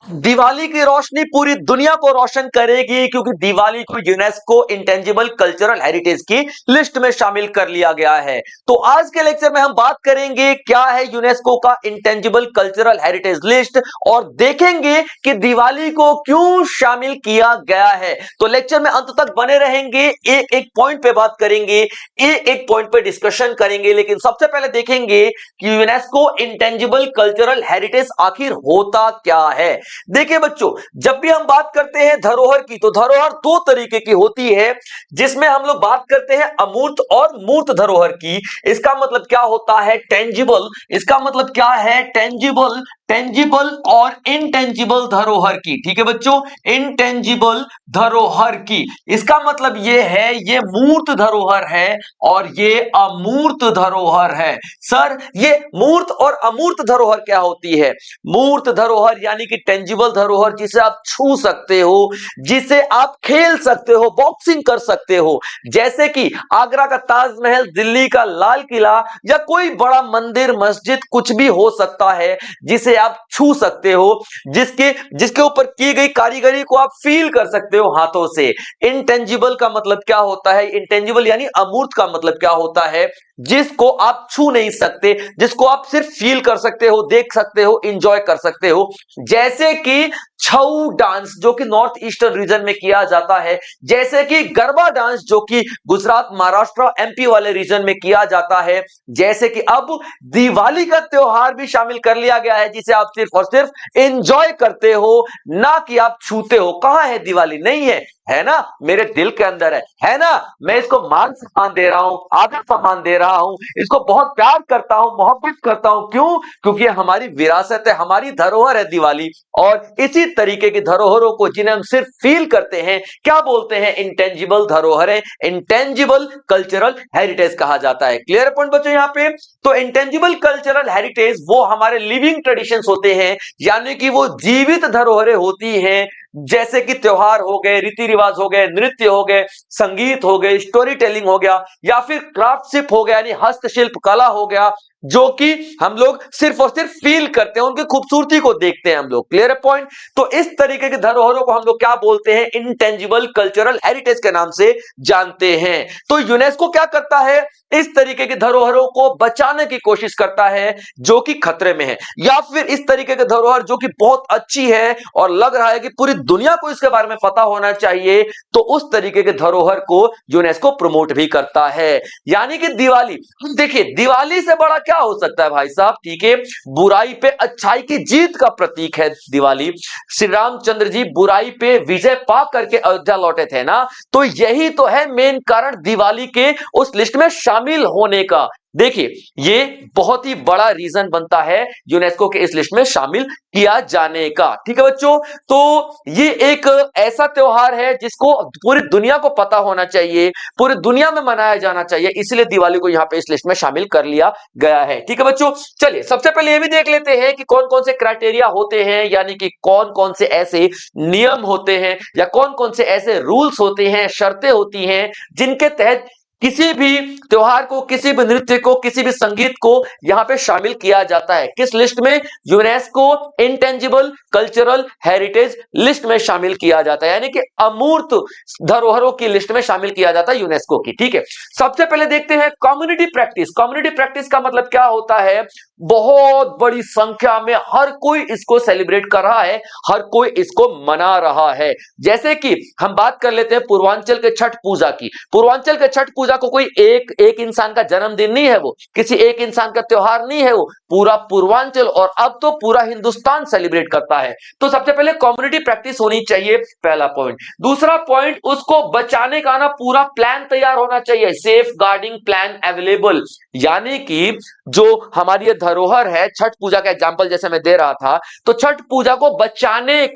दिवाली की रोशनी पूरी दुनिया को रोशन करेगी क्योंकि दिवाली को यूनेस्को इंटेंजिबल कल्चरल हेरिटेज की लिस्ट में शामिल कर लिया गया है। तो आज के लेक्चर में हम बात करेंगे क्या है यूनेस्को का इंटेंजिबल कल्चरल हेरिटेज लिस्ट और देखेंगे कि दिवाली को क्यों शामिल किया गया है। तो लेक्चर में अंत तक बने रहेंगे, एक एक पॉइंट पे बात करेंगे, एक एक पॉइंट पे डिस्कशन करेंगे। लेकिन सबसे पहले देखेंगे कि यूनेस्को इंटेंजिबल कल्चरल हेरिटेज आखिर होता क्या है। देखिए बच्चों, जब भी हम बात करते हैं धरोहर की तो धरोहर दो तरीके की होती है, जिसमें हम लोग बात करते हैं अमूर्त और मूर्त धरोहर की। इसका मतलब क्या होता है? टेंजिबल। इसका मतलब क्या है? टेंजिबल। टेंजिबल और इनटेंजिबल धरोहर की। ठीक है बच्चों, इनटेंजिबल धरोहर की इसका मतलब यह है ये मूर्त धरोहर है और ये अमूर्त धरोहर है। सर ये मूर्त और अमूर्त धरोहर क्या होती है? मूर्त धरोहर यानी कि टेंजिबल धरोहर, जिसे आप छू सकते हो, जिसे आप खेल सकते हो, बॉक्सिंग कर सकते हो, जैसे कि आगरा का ताजमहल, दिल्ली का लाल किला या कोई बड़ा मंदिर मस्जिद कुछ भी हो सकता है जिसे आप छू सकते हो, जिसके जिसके ऊपर की गई कारीगरी को आप फील कर सकते हो हाथों से। इनटेंजिबल का मतलब क्या होता है? इनटेंजिबल यानी अमूर्त का मतलब क्या होता है? जिसको आप छू नहीं सकते, जिसको आप सिर्फ फील कर सकते हो, देख सकते हो, इंजॉय कर सकते हो। जैसे कि छऊ डांस जो कि नॉर्थ ईस्टर्न रीजन में किया जाता है, जैसे कि गरबा डांस जो कि गुजरात, महाराष्ट्र, एमपी वाले रीजन में किया जाता है, जैसे कि अब दिवाली का त्योहार भी शामिल कर लिया गया है जिसे आप सिर्फ और सिर्फ एंजॉय करते हो, ना कि आप छूते हो। कहां है दिवाली? नहीं है ना? मेरे दिल के अंदर है ना? मैं इसको मान सम्मान दे रहा हूं, आदर सम्मान दे रहा हूं, इसको बहुत प्यार करता हूं, मोहब्बत करता हूं। क्यों? क्योंकि हमारी विरासत है, हमारी धरोहर है दिवाली। और इसी तरीके की धरोहरों को जिन्हें हम सिर्फ फील करते हैं, क्या बोलते हैं? इंटेंजिबल धरोहरें, इंटेंजिबल कल्चरल हेरिटेज कहा जाता है। क्लियर पॉइंट बच्चों यहां पे? तो इंटेंजिबल कल्चरल हेरिटेज वो हमारे लिविंग ट्रेडिशंस होते हैं, यानी कि वो जीवित धरोहरें होती हैं, जैसे कि त्योहार हो गए, रीति रिवाज हो गए, नृत्य हो गए, संगीत हो गए, स्टोरी टेलिंग हो गया, या फिर क्राफ्टशिप हो गया यानी हस्तशिल्प कला हो गया, जो कि हम लोग सिर्फ और सिर्फ फील करते हैं, उनकी खूबसूरती को देखते हैं हम लोग। क्लियर है पॉइंट? तो इस तरीके की धरोहरों को हम लोग क्या बोलते हैं? इंटेंजिबल कल्चरल हेरिटेज के नाम से जानते हैं। तो यूनेस्को क्या करता है? इस तरीके की धरोहरों को बचाने की कोशिश करता है जो कि खतरे में है, या फिर इस तरीके की धरोहर जो कि बहुत अच्छी है और लग रहा है कि पूरी दुनिया को इसके बारे में पता होना चाहिए, तो उस तरीके के धरोहर को यूनेस्को प्रमोट भी करता है। यानी कि दिवाली, देखिए दिवाली से बड़ा क्या हो सकता है भाई साहब? ठीक है, बुराई पे अच्छाई की जीत का प्रतीक है दिवाली। श्री रामचंद्र जी बुराई पे विजय पा करके अयोध्या लौटे थे ना, तो यही तो है मेन कारण दिवाली के उस लिस्ट में शामिल होने का। देखिए ये बहुत ही बड़ा रीजन बनता है यूनेस्को के इस लिस्ट में शामिल किया जाने का। ठीक है बच्चों, तो ये एक ऐसा त्योहार है जिसको पूरी दुनिया को पता होना चाहिए, पूरी दुनिया में मनाया जाना चाहिए, इसलिए दिवाली को यहां पे इस लिस्ट में शामिल कर लिया गया है। ठीक है बच्चों, चलिए सबसे पहले ये भी देख लेते हैं कि कौन कौन से क्राइटेरिया होते हैं, यानी कि कौन कौन से ऐसे नियम होते हैं या कौन कौन से ऐसे रूल्स होते हैं, शर्तें होती हैं, जिनके तहत किसी भी त्योहार को, किसी भी नृत्य को, किसी भी संगीत को यहां पे शामिल किया जाता है। किस लिस्ट में? UNESCO intangible cultural heritage list में शामिल किया जाता है, यानी कि अमूर्त धरोहरों की लिस्ट में शामिल किया जाता है यूनेस्को की। ठीक है, सबसे पहले देखते हैं कम्युनिटी प्रैक्टिस। कम्युनिटी प्रैक्टिस का मतलब क्या होता है? बहुत बड़ी संख्या में हर कोई इसको सेलिब्रेट कर रहा है, हर कोई इसको मना रहा है। जैसे कि हम बात कर लेते हैं पूर्वांचल के छठ पूजा की। पूर्वांचल के छठ पूजा को कोई एक इंसान का जन्मदिन नहीं है, वो किसी एक इंसान का त्योहार नहीं है, वो पूरा पूर्वांचल और अब तो पूरा हिंदुस्तान सेलिब्रेट करता है। तो सबसे पहले कम्युनिटी प्रैक्टिस होनी चाहिए, पहला पॉइंट। दूसरा पॉइंट, उसको बचाने का ना पूरा प्लान तैयार होना चाहिए, सेफ गार्डिंग प्लान अवेलेबल। यानी कि जो हमारी ये धरोहर है, छठ पूजा का एग्जांपल जैसे मैं दे रहा था, तो छठ पूजा को बचाने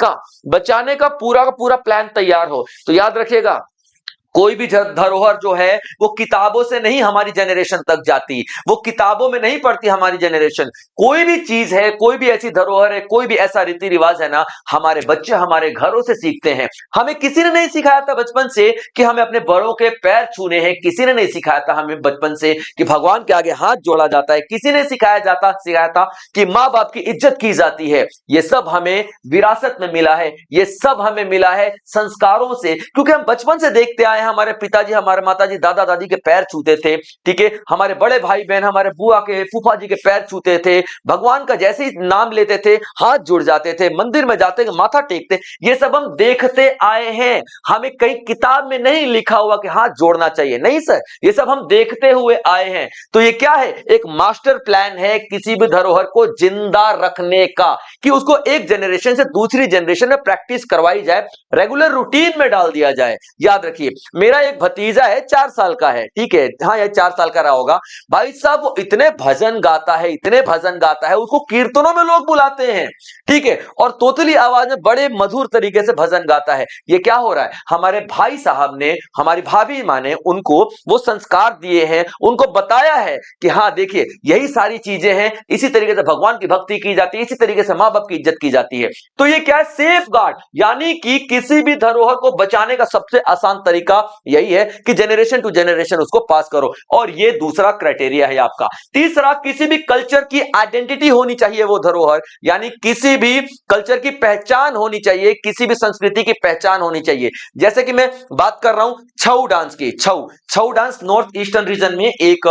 का पूरा प्लान तैयार हो। तो याद रखिएगा, कोई भी धरोहर जो है वो किताबों से नहीं हमारी जनरेशन तक जाती, वो किताबों में नहीं पढ़ती हमारी जनरेशन। कोई भी चीज है, कोई भी ऐसी धरोहर है, कोई भी ऐसा रीति रिवाज है ना, हमारे बच्चे हमारे घरों से सीखते हैं। हमें किसी ने नहीं सिखाया था बचपन से कि हमें अपने बड़ों के पैर छूने हैं, किसी ने नहीं सिखाया था हमें बचपन से कि भगवान के आगे हाथ जोड़ा जाता है, किसी ने सिखाया था कि माँ बाप की इज्जत की जाती है। ये सब हमें विरासत में मिला है, ये सब हमें मिला है संस्कारों से, क्योंकि हम बचपन से देखते आए हैं हमारे पिताजी, हमारे माताजी, दादा दादी के पैर छूते थे, ठीक है, हमारे बड़े भाई बहन हमारे बुआ के, फूफा जी के पैर छूते थे, भगवान का जैसे ही नाम लेते थे हाथ जुड़ जाते थे, मंदिर में जाते माथा टेकते। ये सब हम देखते आए हैं, हमें कहीं किताब में नहीं लिखा हुआ कि हाथ जोड़ना चाहिए, नहीं सर, ये सब हम देखते हुए आए हैं। तो ये क्या है, एक मास्टर प्लान है किसी भी धरोहर को जिंदा रखने का, कि उसको एक जनरेशन से दूसरी जनरेशन में प्रैक्टिस करवाई जाए, रेगुलर रूटीन में डाल दिया जाए। याद रखिए, मेरा एक भतीजा है, 4 साल का है, ठीक है, हाँ ये 4 साल का रहा होगा भाई साहब, वो इतने भजन गाता है, इतने भजन गाता है, उसको कीर्तनों में लोग बुलाते हैं, ठीक है, और तोतली आवाज में बड़े मधुर तरीके से भजन गाता है। ये क्या हो रहा है, हमारे भाई साहब ने, हमारी भाभी माँ ने उनको वो संस्कार दिए हैं, उनको बताया है कि हाँ देखिए यही सारी चीजें हैं, इसी तरीके से भगवान की भक्ति की जाती है, इसी तरीके से मां बाप की इज्जत की जाती है। तो ये क्या है, सेफ गार्ड, यानी कि किसी भी धरोहर को बचाने का सबसे आसान तरीका यही है कि जनरेशन टू जनरेशन उसको पास करो, और ये दूसरा क्राइटेरिया है आपका। तीसरा, किसी भी कल्चर की आइडेंटिटी होनी चाहिए वो धरोहर, यानी किसी भी कल्चर की पहचान होनी चाहिए, किसी भी संस्कृति की पहचान होनी चाहिए। जैसे कि मैं बात कर रहा हूं छऊ डांस की, छऊ डांस नॉर्थ ईस्टर्न रीजन में एक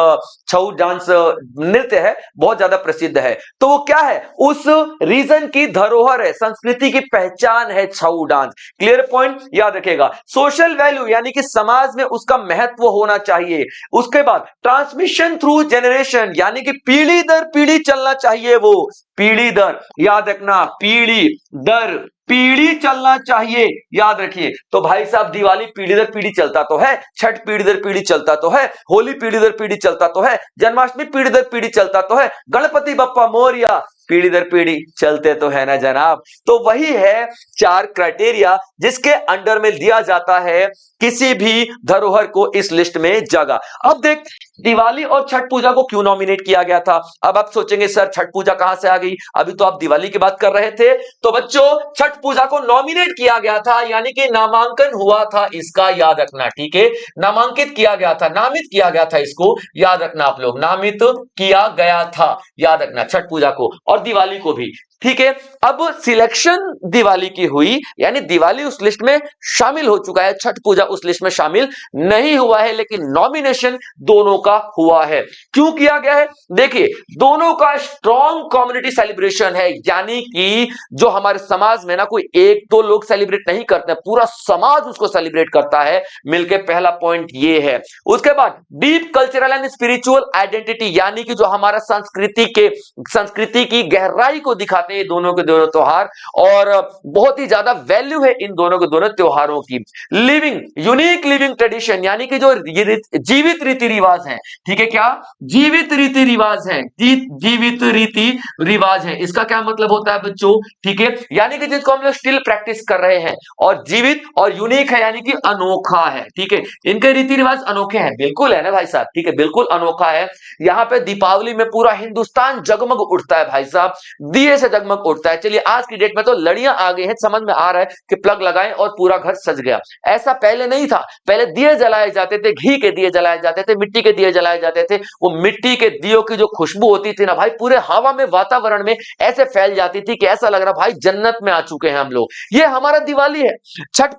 छऊ डांस नृत्य है, बहुत ज्यादा प्रसिद्ध है। तो वो क्या है, उस रीजन की धरोहर है, संस्कृति की पहचान है छऊ डांस। क्लियर पॉइंट, याद रखेगा। सोशल वैल्यू, यानी कि समाज में उसका महत्व होना चाहिए। उसके बाद ट्रांसमिशन थ्रू जनरेशन, यानी कि पीढ़ी दर पीढ़ी चलना चाहिए, वो पीढ़ी दर, याद रखना, पीढ़ी दर पीढ़ी चलना चाहिए, याद रखिए। तो भाई साहब, दिवाली पीढ़ी दर पीढ़ी चलता तो है, छठ पीढ़ी दर पीढ़ी चलता तो है, होली पीढ़ी दर पीढ़ी चलता तो है, जन्माष्टमी पीढ़ी दर पीढ़ी चलता तो है, गणपति बप्पा मोरया पीढ़ी दर पीढ़ी चलते तो है ना जनाब। तो वही है 4 क्राइटेरिया जिसके अंडर में दिया जाता है किसी भी धरोहर को इस लिस्ट में जगह। अब देख, दिवाली और छठ पूजा को क्यों नॉमिनेट किया गया था। अब आप सोचेंगे सर छठ पूजा कहां से आ गई, अभी तो आप दिवाली की बात कर रहे थे। तो बच्चों, छठ पूजा को नॉमिनेट किया गया था, यानी कि नामांकन हुआ था इसका, याद रखना, ठीक है, नामांकित किया गया था, नामित किया गया था, इसको याद रखना आप लोग, नामित किया गया था, याद रखना, छठ पूजा को और दिवाली को भी, ठीक है। अब सिलेक्शन दिवाली की हुई, यानी दिवाली उस लिस्ट में शामिल हो चुका है, छठ पूजा उस लिस्ट में शामिल नहीं हुआ है, लेकिन नॉमिनेशन दोनों का हुआ है। क्यों किया गया है, देखिए, दोनों का स्ट्रॉन्ग कम्युनिटी सेलिब्रेशन है, यानी कि जो हमारे समाज में ना कोई एक दो लोग सेलिब्रेट नहीं करते, पूरा समाज उसको सेलिब्रेट करता है मिलके, पहला पॉइंट ये है। उसके बाद deep cultural and spiritual identity, यानी कि जो हमारा संस्कृति की गहराई को दिखाते हैं दोनों के दोनों त्योहार, और बहुत ही ज्यादा वैल्यू है इन दोनों के दोनों त्योहारों की। लिविंग, यूनिक लिविंग ट्रेडिशन, यानी कि जो जीवित रीति रिवाज है, ठीक है, क्या जीवित रीति रिवाज है, जीवित रीति रिवाज है, इसका क्या मतलब होता है बच्चों, ठीक है, यानी कि जिसको हम लोग स्टिल प्रैक्टिस कर रहे हैं, और जीवित और यूनिक है, यानी कि अनोखा है, ठीक है, इनके रीति रिवाज अनोखे हैं, बिल्कुल है ना भाई साहब, ठीक है, बिल्कुल अनोखा है। यहाँ पे दीपावली में पूरा हिंदुस्तान जगमग उठता है भाई साहब, दिए से जगमग उठता है। चलिए, आज की डेट में तो लड़ियां आ गई हैं, समझ में आ रहा है कि प्लग लगाएं और पूरा घर सज गया, ऐसा पहले नहीं था। पहले दिए जलाए जाते थे, घी के दिए जलाए जाते थे, मिट्टी के दिए जलाए जाते थे, वो मिट्टी के दियों की जो खुशबू होती थी ना भाई, पूरे हवा में, वातावरण में ऐसे फैल जाती थी कि ऐसा लग रहा भाई जन्नत में आ चुके हैं हम लोग। ये हमारा दिवाली है। छठ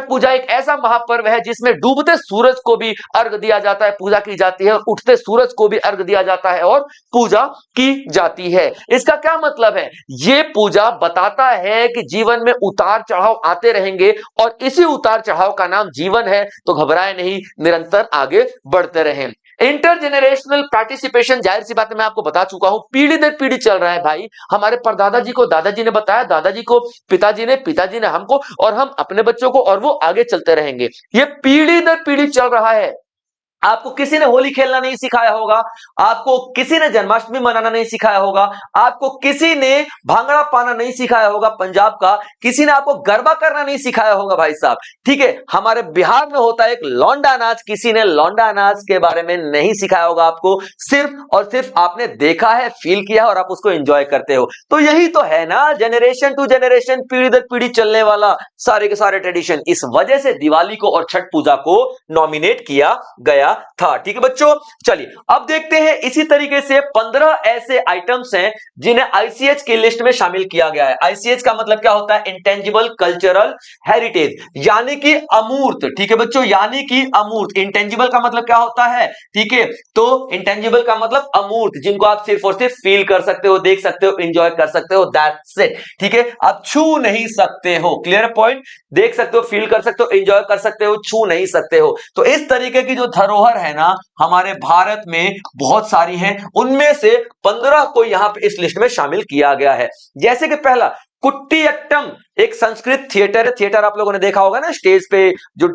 पूजा एक ऐसा महापर्व है जिसमें डूबते सूरज को भी अर्घ दिया जाता है, पूजा की जाती है, उठते सूरज को भी अर्घ दिया जाता है और पूजा की जाती है। इसका क्या मतलब है, ये पूजा बताता है कि जीवन में उतार चढ़ाव आते रहेंगे, और इसी उतार चढ़ाव का नाम जीवन है। तो घबराए नहीं, निरंतर आगे बढ़ते रहें। इंटरजेनरेशनल पार्टिसिपेशन, जाहिर सी बात है, मैं आपको बता चुका हूं, पीढ़ी दर पीढ़ी चल रहा है भाई। हमारे परदादा जी को दादाजी ने बताया, दादाजी को पिताजी ने हमको, और हम अपने बच्चों को, और वो आगे चलते रहेंगे। ये पीढ़ी दर पीढ़ी चल रहा है। आपको किसी ने होली खेलना नहीं सिखाया होगा, आपको किसी ने जन्माष्टमी मनाना नहीं सिखाया होगा, आपको किसी ने भांगड़ा पाना नहीं सिखाया होगा पंजाब का, किसी ने आपको गरबा करना नहीं सिखाया होगा भाई साहब। ठीक है, हमारे बिहार में होता है एक लौंडा नाच, किसी ने लौंडा नाच के बारे में नहीं सिखाया होगा आपको, सिर्फ और सिर्फ आपने देखा है, फील किया और आप उसको एंजॉय करते हो। तो यही तो है ना, जनरेशन टू जनरेशन, पीढ़ी दर पीढ़ी चलने वाला सारे के सारे ट्रेडिशन। इस वजह से दिवाली को और छठ पूजा को नॉमिनेट किया गया था। ठीक है बच्चों, चलिए अब देखते हैं इसी तरीके से 15 ऐसे आइटम्स हैं जिन्हें आईसीएच की लिस्ट में शामिल किया गया है। आईसीएच का मतलब क्या होता है? इंटेंजिबल कल्चरल हेरिटेज, यानी कि अमूर्त। ठीक है बच्चों, यानी कि अमूर्त। इंटेंजिबल का मतलब क्या होता है? ठीक है, तो इंटेंजिबल का मतलब अमूर्त, जिनको आप सिर्फ और सिर्फ फील कर सकते हो, देख सकते हो, एंजॉय कर सकते हो, दैट्स इट। ठीक है, आप छू नहीं सकते हो। Clear point? देख सकते हो, फील कर सकते हो, एंजॉय कर सकते हो, छू नहीं सकते हो। तो इस तरीके की जो धरोहर है ना हमारे भारत में बहुत सारी हैं, उनमें से 15 को यहां पे इस लिस्ट में शामिल किया गया है। जैसे कि पहला कुट्टियट्टम, एक संस्कृत थिएटर है। थिएटर आप लोगों ने देखा होगा ना, स्टेज पे जो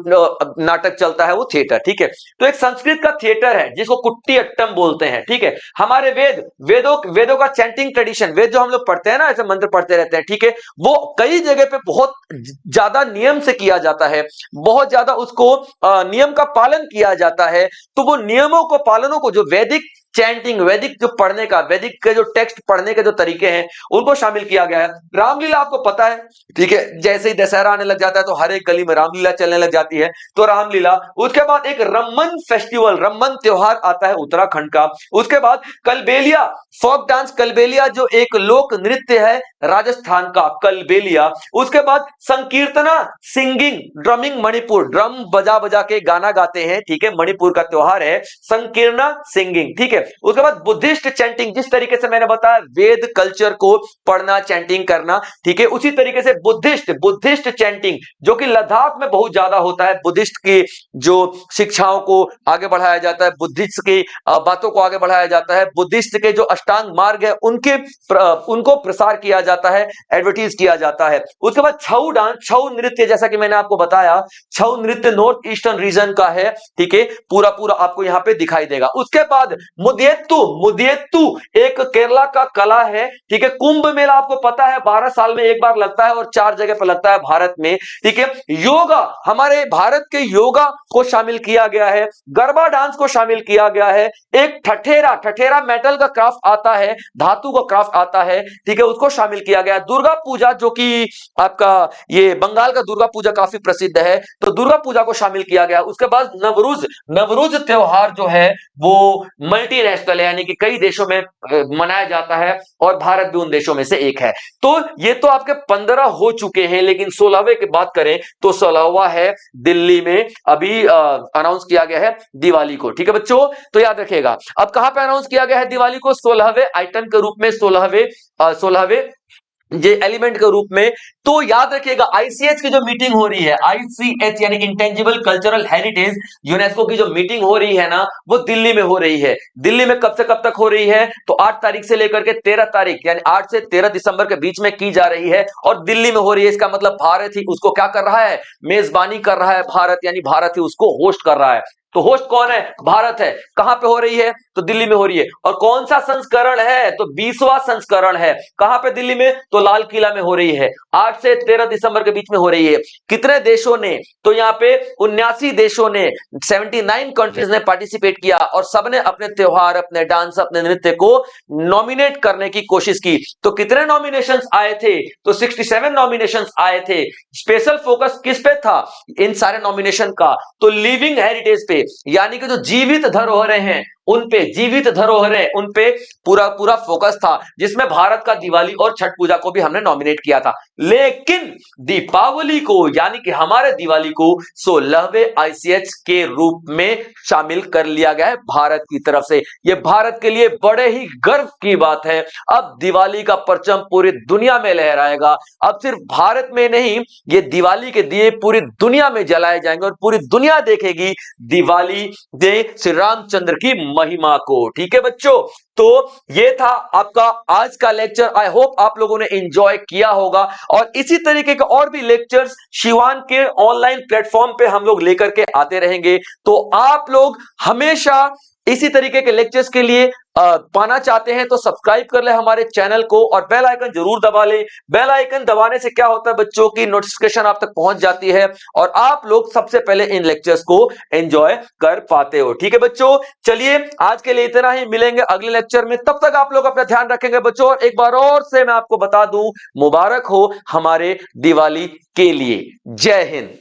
नाटक चलता है वो थिएटर। ठीक है, तो एक संस्कृत का थिएटर है जिसको कुट्टियट्टम बोलते हैं। ठीक है, हमारे वेदों का चैंटिंग ट्रेडिशन, वेद जो हम लोग पढ़ते हैं ना, ऐसे मंत्र पढ़ते रहते हैं, ठीक है, वो कई जगह पे बहुत ज्यादा नियम से किया जाता है, बहुत ज्यादा उसको नियम का पालन किया जाता है। तो वो नियमों को, पालनों को, जो वैदिक चैंटिंग, वैदिक जो पढ़ने का, वैदिक के जो टेक्स्ट पढ़ने के जो तरीके हैं, उनको शामिल किया गया है। रामलीला आपको पता है, ठीक है, जैसे ही दशहरा आने लग जाता है तो हर एक गली में रामलीला चलने लग जाती है, तो रामलीला। उसके बाद एक रम्मन फेस्टिवल, रम्मन त्योहार आता है उत्तराखंड का। उसके बाद कलबेलिया, फोक डांस कलबेलिया, जो एक लोक नृत्य है राजस्थान का, कलबेलिया। उसके बाद Sankirtana, singing, drumming, Manipur, drum बजा बजा के गाना गाते हैं। ठीक है, मणिपुर का त्योहार है संकीर्णा सिंगिंग। ठीक है, उसके बाद बुद्धिस्ट चैंटिंग, जिस तरीके से मैंने बताया वेद कल्चर को पढ़ना, चैंटिंग करना, ठीक है, उसी तरीके से बुद्धिस्ट चैंटिंग, जो कि लद्दाख में बहुत ज्यादा होता है। बुद्धिस्ट की जो शिक्षाओं को आगे बढ़ाया जाता है, बुद्धिस्ट की बातों को आगे बढ़ाया जाता है, बुद्धिस्ट के जो अष्टांग मार्ग है उनको प्रसार किया जाता है, एडवर्टाइज किया जाता है। उसके बाद छऊ डांस, छऊ नृत्य, जैसा कि मैंने आपको बताया, छऊ नृत्य नॉर्थ ईस्टर्न रीजन का है। ठीक है, पूरा पूरा आपको यहां पे दिखाई देगा। उसके बाद मुदियत्तु एक केरला का कला है। ठीक है, कुंभ मेला आपको पता है 12 साल में एक बार लगता है और 4 जगह पर लगता है भारत में। ठीक है, योगा, हमारे भारत के योगा को शामिल किया गया है, गरबा डांस को शामिल किया गया है। एक ठठेरा मेटल का क्राफ्ट आता है, धातु का क्राफ्ट आता है, ठीक है, उसको शामिल किया गया। दुर्गा पूजा, जो कि आपका ये बंगाल का दुर्गा पूजा काफी प्रसिद्ध है, तो दुर्गा पूजा को शामिल किया गया। उसके बाद नवरूज त्योहार जो है वो मल्टीनेशनल है, यानी कि कई देशों में मनाया जाता है और भारत भी उन देशों में से एक है। तो ये तो आपके 15 हो चुके हैं, लेकिन 16वें की बात करें तो 16वां है दिल्ली में, अभी अनाउंस किया गया है दिवाली को। ठीक है बच्चों, तो याद रखिएगा। अब कहां पे अनाउंस किया गया है दिवाली को? 16वें आइटम के रूप में, 16वें ये एलिमेंट के रूप में। तो याद रखिएगा, आईसीएच की जो मीटिंग हो रही है, आईसीएच यानी इंटेंजिबल कल्चरल हेरिटेज, यूनेस्को की जो मीटिंग हो रही है ना, वो दिल्ली में हो रही है। दिल्ली में कब से कब तक हो रही है? तो 8 तारीख से लेकर के 13 तारीख, यानी 8 से 13 दिसंबर के बीच में की जा रही है और दिल्ली में हो रही है। इसका मतलब भारत ही उसको क्या कर रहा है? मेजबानी कर रहा है भारत, यानी भारत ही उसको होस्ट कर रहा है। तो होस्ट कौन है? भारत है। कहां पे हो रही है? तो दिल्ली में हो रही है। और कौन सा संस्करण है? तो 20वां संस्करण है। कहां पे? दिल्ली में। तो लाल किला में हो रही है। 8 से 13 दिसंबर के बीच में हो रही है। कितने देशों ने? तो यहां पे 79 देशों ने, 79 कंट्रीज ने पार्टिसिपेट किया और सबने अपने त्योहार, अपने डांस, अपने नृत्य को नॉमिनेट करने की कोशिश की। तो कितने नॉमिनेशंस आए थे? तो 67 नॉमिनेशंस आए थे। स्पेशल फोकस किस पे था इन सारे नॉमिनेशन का? तो लिविंग हेरिटेज पे, यानी कि जो जीवित धरोहरें हैं उन पे, जीवित धरोहरें उन पे पूरा पूरा फोकस था, जिसमें भारत का दिवाली और छठ पूजा को भी हमने नॉमिनेट किया था। लेकिन दीपावली को, यानी कि हमारे दिवाली को 16वें आईसीएच के रूप में शामिल कर लिया गया है भारत की तरफ से। यह भारत के लिए बड़े ही गर्व की बात है। अब दिवाली का परचम पूरी दुनिया में लहराएगा। अब सिर्फ भारत में नहीं, ये दिवाली के दिए पूरी दुनिया में जलाए जाएंगे और पूरी दुनिया देखेगी दिवाली दे श्री रामचंद्र की महिमा को। ठीक है बच्चों, तो ये था आपका आज का लेक्चर। आई होप आप लोगों ने एंजॉय किया होगा और इसी तरीके के और भी लेक्चर्स शिवान के ऑनलाइन प्लेटफॉर्म पे हम लोग लेकर के आते रहेंगे। तो आप लोग हमेशा इसी तरीके के लेक्चर्स के लिए पाना चाहते हैं तो सब्सक्राइब कर ले हमारे चैनल को और बेल आइकन जरूर दबा ले। बेल आइकन दबाने से क्या होता है बच्चों की नोटिफिकेशन आप तक पहुंच जाती है और आप लोग सबसे पहले इन लेक्चर्स को एंजॉय कर पाते हो। ठीक है बच्चों, चलिए आज के लिए इतना ही, मिलेंगे अगले लेक्चर में। तब तक आप लोग अपना ध्यान रखेंगे बच्चों। और एक बार और से मैं आपको बता दूं, मुबारक हो हमारे दिवाली के लिए। जय हिंद।